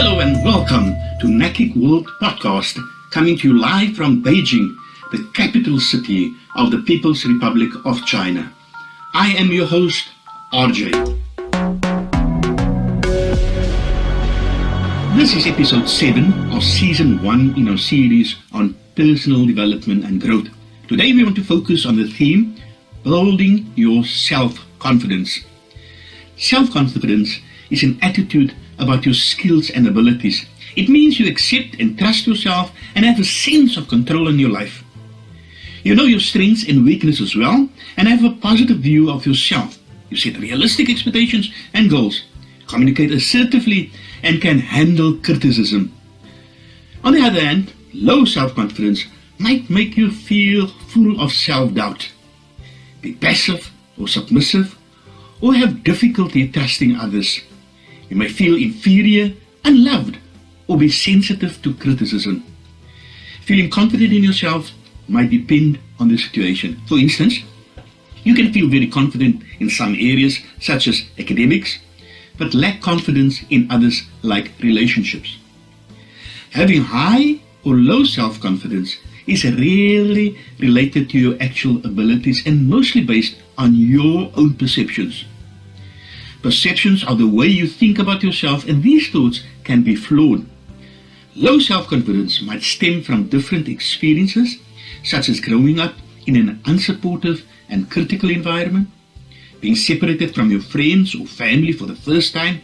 Hello and welcome to Nakik World Podcast, coming to you live from Beijing, the capital city of the People's Republic of China. I am your host, RJ. This is episode 7 of season 1 in our series on personal development and growth. Today we want to focus on the theme, building your self-confidence. Self-confidence is an attitude about your skills and abilities. It means you accept and trust yourself and have a sense of control in your life. You know your strengths and weaknesses well and have a positive view of yourself. You set realistic expectations and goals, communicate assertively, and can handle criticism. On the other hand, low self-confidence might make you feel full of self-doubt, be passive or submissive, or have difficulty trusting others. You may feel inferior, unloved, or be sensitive to criticism. Feeling confident in yourself might depend on the situation. For instance, you can feel very confident in some areas such as academics, but lack confidence in others like relationships. Having high or low self-confidence is rarely related to your actual abilities and mostly based on your own perceptions. Perceptions are the way you think about yourself, and these thoughts can be flawed. Low self-confidence might stem from different experiences, such as growing up in an unsupportive and critical environment, being separated from your friends or family for the first time,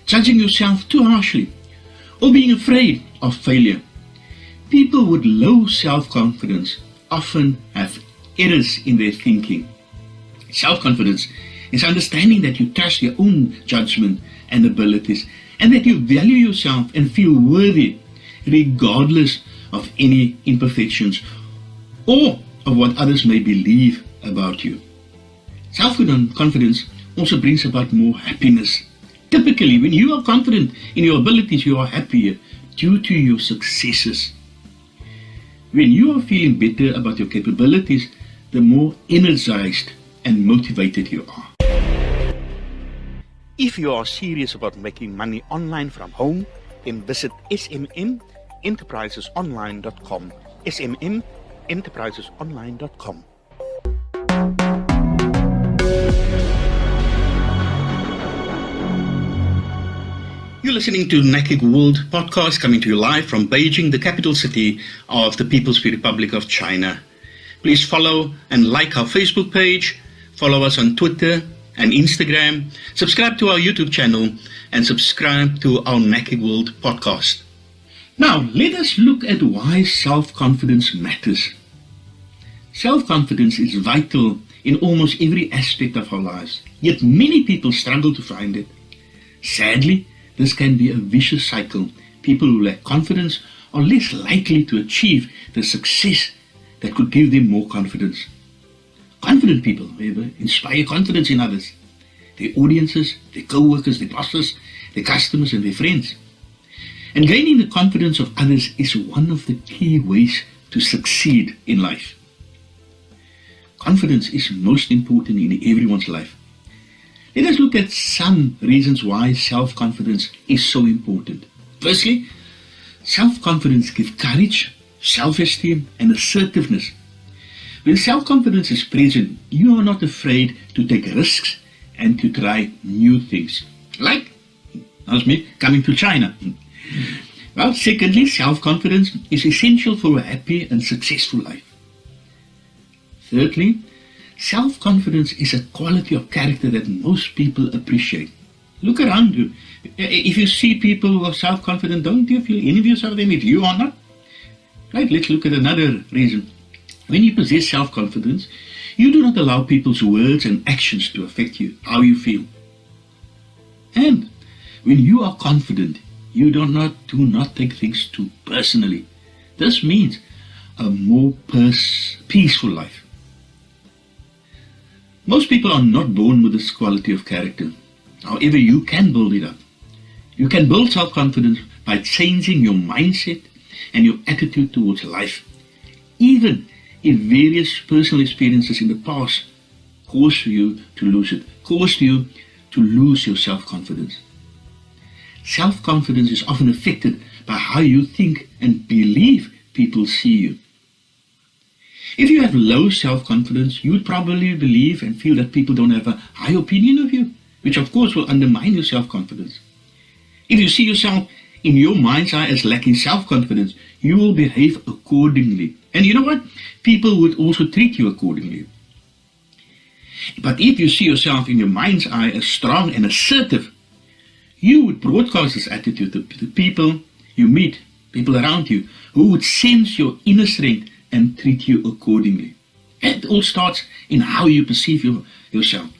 judging yourself too harshly, or being afraid of failure. People with low self-confidence often have errors in their thinking. Self-confidence is understanding that you trust your own judgment and abilities, and that you value yourself and feel worthy regardless of any imperfections or of what others may believe about you. Self-confidence also brings about more happiness. Typically, when you are confident in your abilities, you are happier due to your successes. When you are feeling better about your capabilities, the more energized and motivated you are. If you are serious about making money online from home, then visit smmenterprisesonline.com. smmenterprisesonline.com. You're listening to Nakik World Podcast, coming to you live from Beijing, the capital city of the People's Republic of China. Please follow and like our Facebook page, follow us on Twitter and Instagram, subscribe to our YouTube channel, and subscribe to our Nakik World Podcast. Now, let us look at why self-confidence matters. Self-confidence is vital in almost every aspect of our lives, yet many people struggle to find it. Sadly, this can be a vicious cycle. People who lack confidence are less likely to achieve the success that could give them more confidence. Confident people, however, inspire confidence in others, their audiences, their co-workers, their bosses, their customers, and their friends. And gaining the confidence of others is one of the key ways to succeed in life. Confidence is most important in everyone's life. Let us look at some reasons why self-confidence is so important. Firstly, self-confidence gives courage, self-esteem, and assertiveness. When self-confidence is present, you are not afraid to take risks and to try new things. Like, that's me, coming to China. Well, secondly, self-confidence is essential for a happy and successful life. Thirdly, self-confidence is a quality of character that most people appreciate. Look around you. If you see people who are self-confident, don't you feel envious of them if you are not? Right, let's look at another reason. When you possess self-confidence, you do not allow people's words and actions to affect you, how you feel. And when you are confident, you do not take things too personally. This means a more peaceful life. Most people are not born with this quality of character. However, you can build it up. You can build self-confidence by changing your mindset and your attitude towards life. Even if various personal experiences in the past caused you to lose your self-confidence. self-confidence is often affected by how you think and believe people see you. If you have low self-confidence, you would probably believe and feel that people don't have a high opinion of you, which of course will undermine your self-confidence. If you see yourself in your mind's eye as lacking self-confidence, you will behave accordingly. And you know what? People would also treat you accordingly. But if you see yourself in your mind's eye as strong and assertive, you would broadcast this attitude to the people you meet, people around you, who would sense your inner strength and treat you accordingly. It all starts in how you perceive yourself.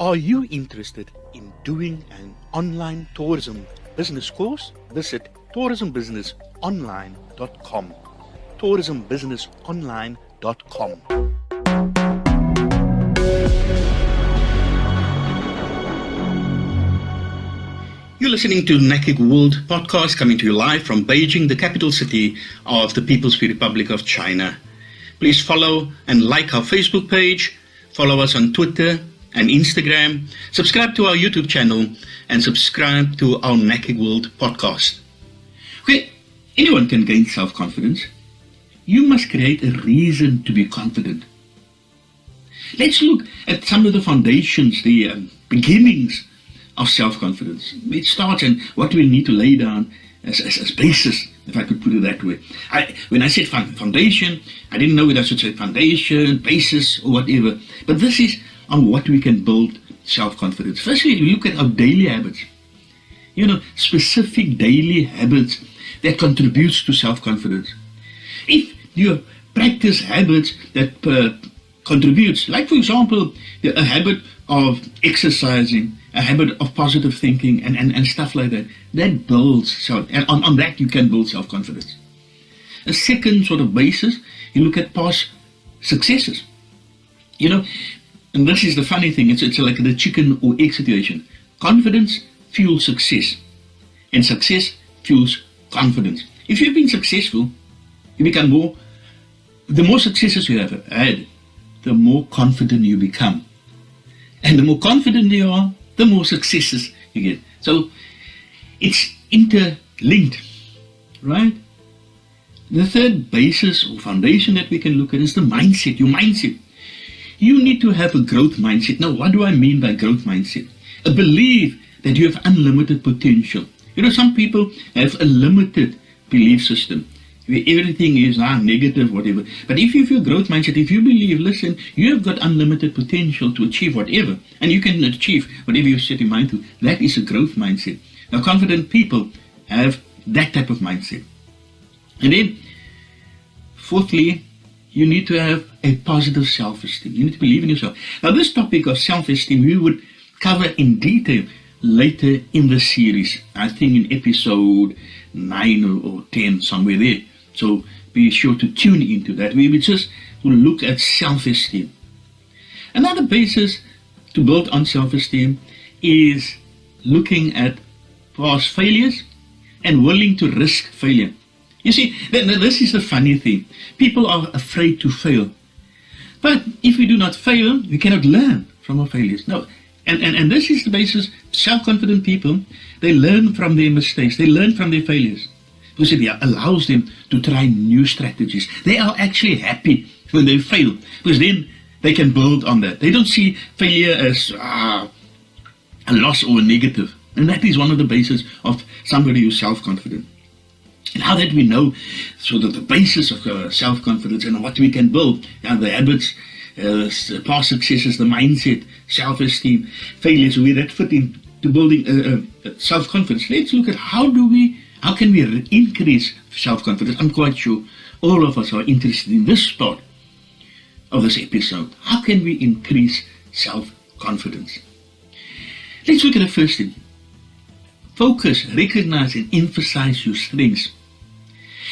Are you interested in doing an online tourism business course? Visit tourismbusinessonline.com. tourismbusinessonline.com. You're listening to Naked World podcast, coming to you live from Beijing, the capital city of the People's Free Republic of China. Please follow and like our Facebook page, follow us on Twitter and Instagram, subscribe to our YouTube channel, and subscribe to our Naked World podcast. Okay, anyone can gain self-confidence. You must create a reason to be confident. Let's look at some of the foundations, the beginnings of self-confidence. It starts and what we need to lay down as basis, if I could put it that way. When I said foundation, I didn't know whether I should say foundation, basis, or whatever. But this is on what we can build self-confidence. Firstly, we look at our daily habits. Specific daily habits that contributes to self-confidence. If you practice habits that contributes, like for example, a habit of exercising, a habit of positive thinking and stuff like that, that builds self, and on that you can build self-confidence. A second sort of basis, you look at past successes. And this is the funny thing, it's like the chicken or egg situation. Confidence fuels success, and success fuels confidence. If you've been successful, you become the more successes you have had, the more confident you become. And the more confident you are, the more successes you get. So it's interlinked, right? The third basis or foundation that we can look at is the mindset, your mindset. You need to have a growth mindset. Now, what do I mean by growth mindset? A belief that you have unlimited potential. Some people have a limited belief system where everything is negative, whatever. But if you have a growth mindset, if you believe, listen, you have got unlimited potential to achieve whatever, and you can achieve whatever you set your mind to, that is a growth mindset. Now, confident people have that type of mindset. And then, fourthly, you need to have a positive self-esteem. You need to believe in yourself. Now, this topic of self-esteem, we would cover in detail later in the series. I think in episode 9 or 10, somewhere there. So be sure to tune into that. We will just look at self-esteem. Another basis to build on self-esteem is looking at past failures and willing to risk failure. You see, this is the funny thing. People are afraid to fail. But if we do not fail, we cannot learn from our failures. No. And this is the basis. Self-confident people, they learn from their mistakes. They learn from their failures. Because it allows them to try new strategies. They are actually happy when they fail. Because then they can build on that. They don't see failure as a loss or a negative. And that is one of the bases of somebody who's self-confident. And how that we know, so that the basis of self-confidence and what we can build, the habits, past successes, the mindset, self-esteem, failures, where that fit into building self-confidence. Let's look at how can we increase self-confidence. I'm quite sure all of us are interested in this part of this episode. How can we increase self-confidence? Let's look at the first thing. Focus, recognize, and emphasize your strengths.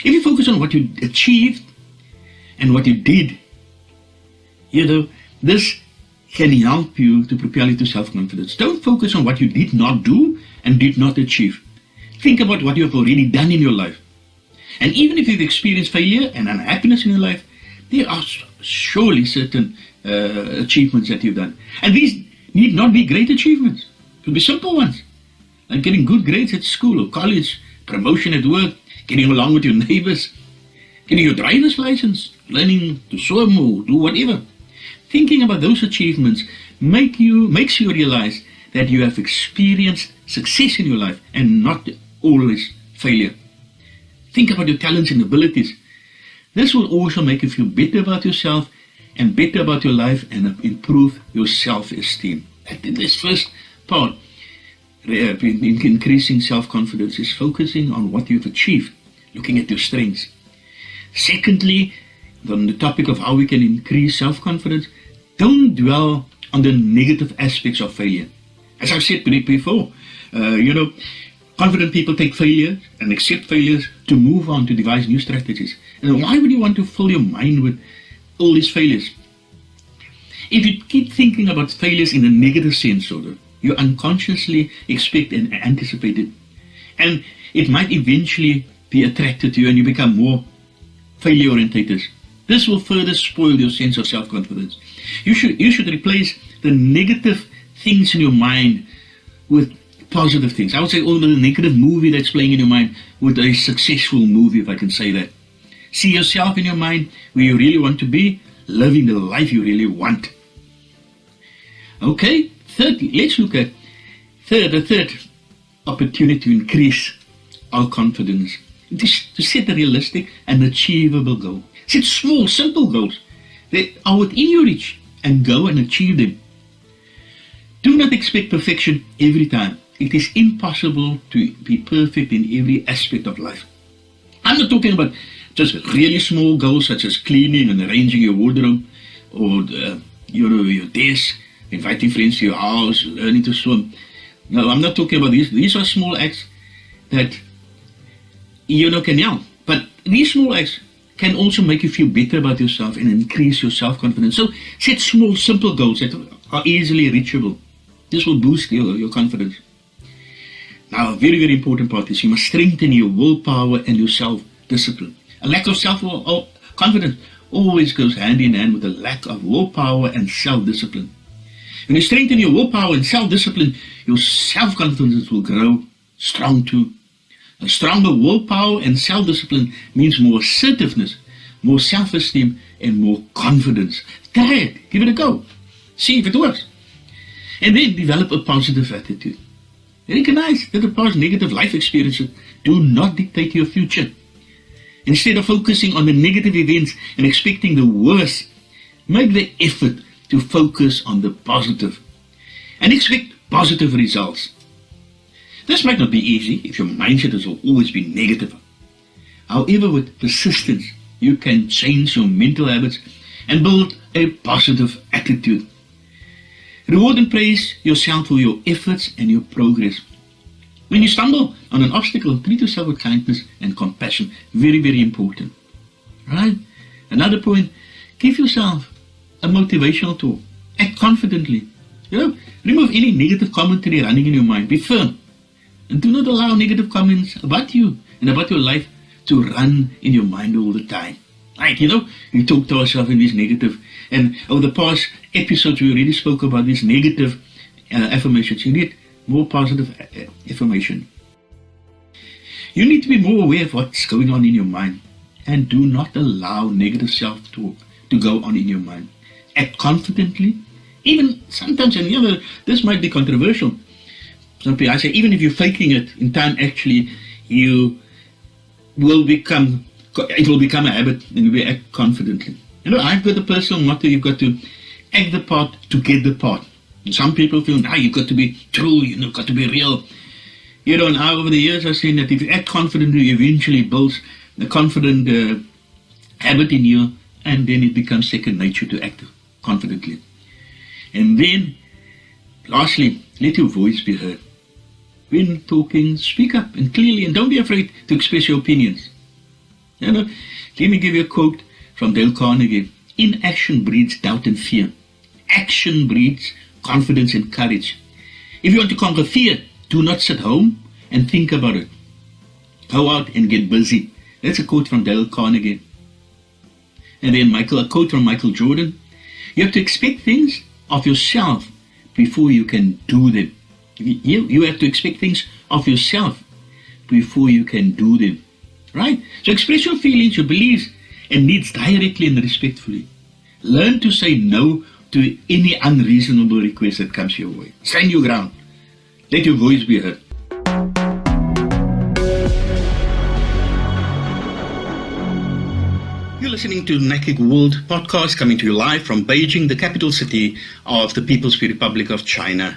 If you focus on what you achieved and what you did, this can help you to propel you to self-confidence. Don't focus on what you did not do and did not achieve. Think about what you have already done in your life. And even if you've experienced failure and unhappiness in your life, there are surely certain achievements that you've done. And these need not be great achievements. It could be simple ones. like getting good grades at school or college, promotion at work, getting along with your neighbors, getting your driver's license, learning to swim or do whatever. Thinking about those achievements makes you realize that you have experienced success in your life and not always failure. Think about your talents and abilities. This will also make you feel better about yourself and better about your life and improve your self-esteem. This first part, increasing self-confidence, is focusing on what you've achieved, looking at your strengths. Secondly, on the topic of how we can increase self-confidence, don't dwell on the negative aspects of failure. As I've said before, confident people take failures and accept failures to move on to devise new strategies. And why would you want to fill your mind with all these failures? If you keep thinking about failures in a negative sense, you unconsciously expect and anticipate it. And it might eventually be attracted to you and you become more failure orientated. This will further spoil your sense of self-confidence. You should replace the negative things in your mind with positive things. I would say all the negative movie that's playing in your mind with a successful movie, if I can say that. See yourself in your mind where you really want to be, living the life you really want. Okay, thirdly, let's look at the third opportunity to increase our confidence. It is to set a realistic and achievable goal. Set small, simple goals that are within your reach and go and achieve them. Do not expect perfection every time. It is impossible to be perfect in every aspect of life. I'm not talking about just really small goals such as cleaning and arranging your wardrobe or your desk, inviting friends to your house, learning to swim. No, I'm not talking about these. These are small acts that can help. But these small acts can also make you feel better about yourself and increase your self-confidence. So set small, simple goals that are easily reachable. This will boost your confidence. Now, a very, very important part is you must strengthen your willpower and your self-discipline. A lack of self-confidence always goes hand in hand with a lack of willpower and self-discipline. When you strengthen your willpower and self-discipline, your self-confidence will grow strong too. A stronger willpower and self-discipline means more assertiveness, more self-esteem, and more confidence. Try it. Give it a go. See if it works. And then develop a positive attitude. Recognize that the past negative life experiences do not dictate your future. Instead of focusing on the negative events and expecting the worst, make the effort to focus on the positive and expect positive results. This might not be easy if your mindset has always been negative. However, with persistence, you can change your mental habits and build a positive attitude. Reward and praise yourself for your efforts and your progress. When you stumble on an obstacle, treat yourself with kindness and compassion. Very, very important. Right? Another point, give yourself a motivational talk. Act confidently. Remove any negative commentary running in your mind. Be firm. And do not allow negative comments about you and about your life to run in your mind all the time. Right, we talk to ourselves in this negative. And over the past episodes, we already spoke about these negative affirmations. You need more positive affirmation. You need to be more aware of what's going on in your mind. And do not allow negative self-talk to go on in your mind. Act confidently. Even sometimes, and this might be controversial. Some people, I say, even if you're faking it, in time actually, it will become a habit and you will act confidently. I've got the personal motto, you've got to act the part to get the part. And some people feel, you've got to be true, you've got to be real. And over the years I've seen that if you act confidently, you eventually builds a confident habit in you, and then it becomes second nature to act confidently. And then, lastly, let your voice be heard. When talking, speak up and clearly, and don't be afraid to express your opinions. Let me give you a quote from Dale Carnegie. Inaction breeds doubt and fear. Action breeds confidence and courage. If you want to conquer fear, do not sit home and think about it. Go out and get busy. That's a quote from Dale Carnegie. And then a quote from Michael Jordan. You have to expect things of yourself before you can do them. You have to expect things of yourself before you can do them. Right? So express your feelings, your beliefs, and needs directly and respectfully. Learn to say no to any unreasonable request that comes your way. Stand your ground. Let your voice be heard. You're listening to Naked World podcast, coming to you live from Beijing, the capital city of the People's Republic of China.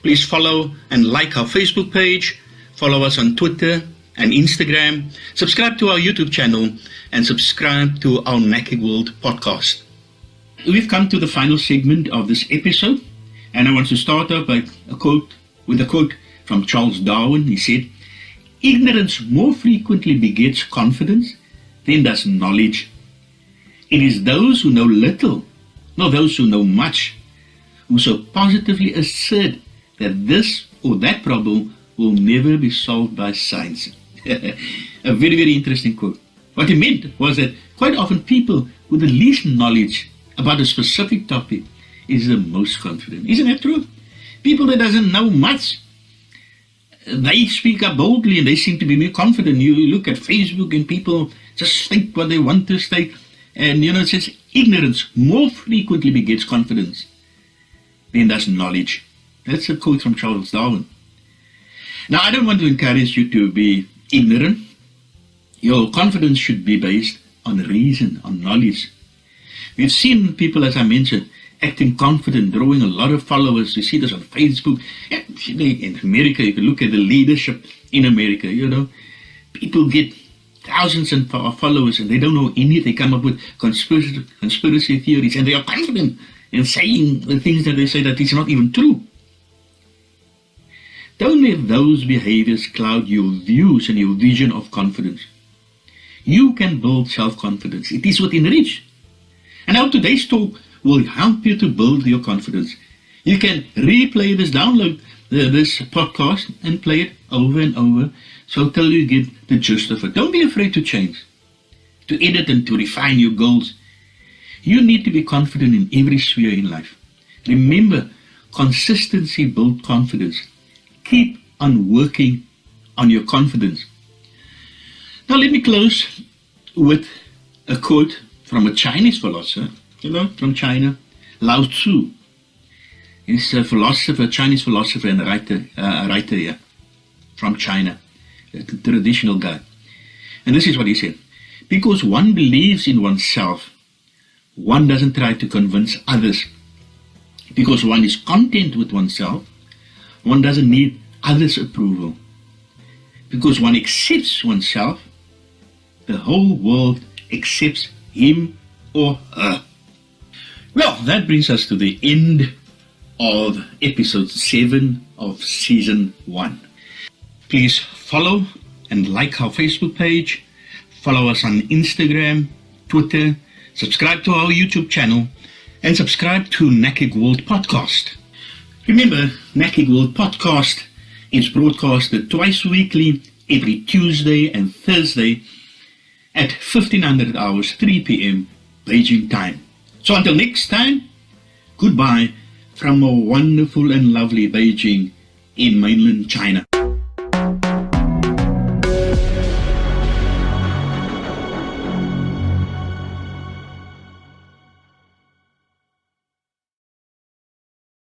Please follow and like our Facebook page, follow us on Twitter and Instagram, subscribe to our YouTube channel, and subscribe to our Naked World podcast. We've come to the final segment of this episode, and I want to start off with a quote from Charles Darwin. He said, "Ignorance more frequently begets confidence than does knowledge. It is those who know little, not those who know much, who so positively assert that this or that problem will never be solved by science." A very, very interesting quote. What he meant was that quite often people with the least knowledge about a specific topic is the most confident. Isn't that true? People that doesn't know much, they speak up boldly and they seem to be more confident. You look at Facebook and people just state what they want to state. And it says ignorance more frequently begets confidence than does knowledge. That's a quote from Charles Darwin. Now, I don't want to encourage you to be ignorant. Your confidence should be based on reason, on knowledge. We've seen people, as I mentioned, acting confident, drawing a lot of followers. You see this on Facebook. In America, you can look at the leadership in America, People get thousands of followers and they don't know anything. They come up with conspiracy theories and they are confident in saying the things that they say that is not even true. Don't let those behaviors cloud your views and your vision of confidence. You can build self-confidence. It is within reach. And now today's talk will help you to build your confidence. You can replay this, download this podcast and play it over and over so till you get the gist of it. Don't be afraid to change, to edit and to refine your goals. You need to be confident in every sphere in life. Remember, consistency builds confidence. Keep on working on your confidence. Now let me close with a quote from a Chinese philosopher, from China, Lao Tzu. He's a philosopher, Chinese philosopher and a writer here from China, a traditional guy. And this is what he said: because one believes in oneself, one doesn't try to convince others. Because one is content with oneself, one doesn't need others' approval. Because one accepts oneself, the whole world accepts him or her. Well, that brings us to the end of episode 7 of season 1. Please follow and like our Facebook page, follow us on Instagram, Twitter, subscribe to our YouTube channel, and subscribe to Naked World Podcast. Remember, Naked World Podcast is broadcasted twice weekly, every Tuesday and Thursday at 1500 hours, 3 p.m. Beijing time. So until next time, goodbye from a wonderful and lovely Beijing in mainland China.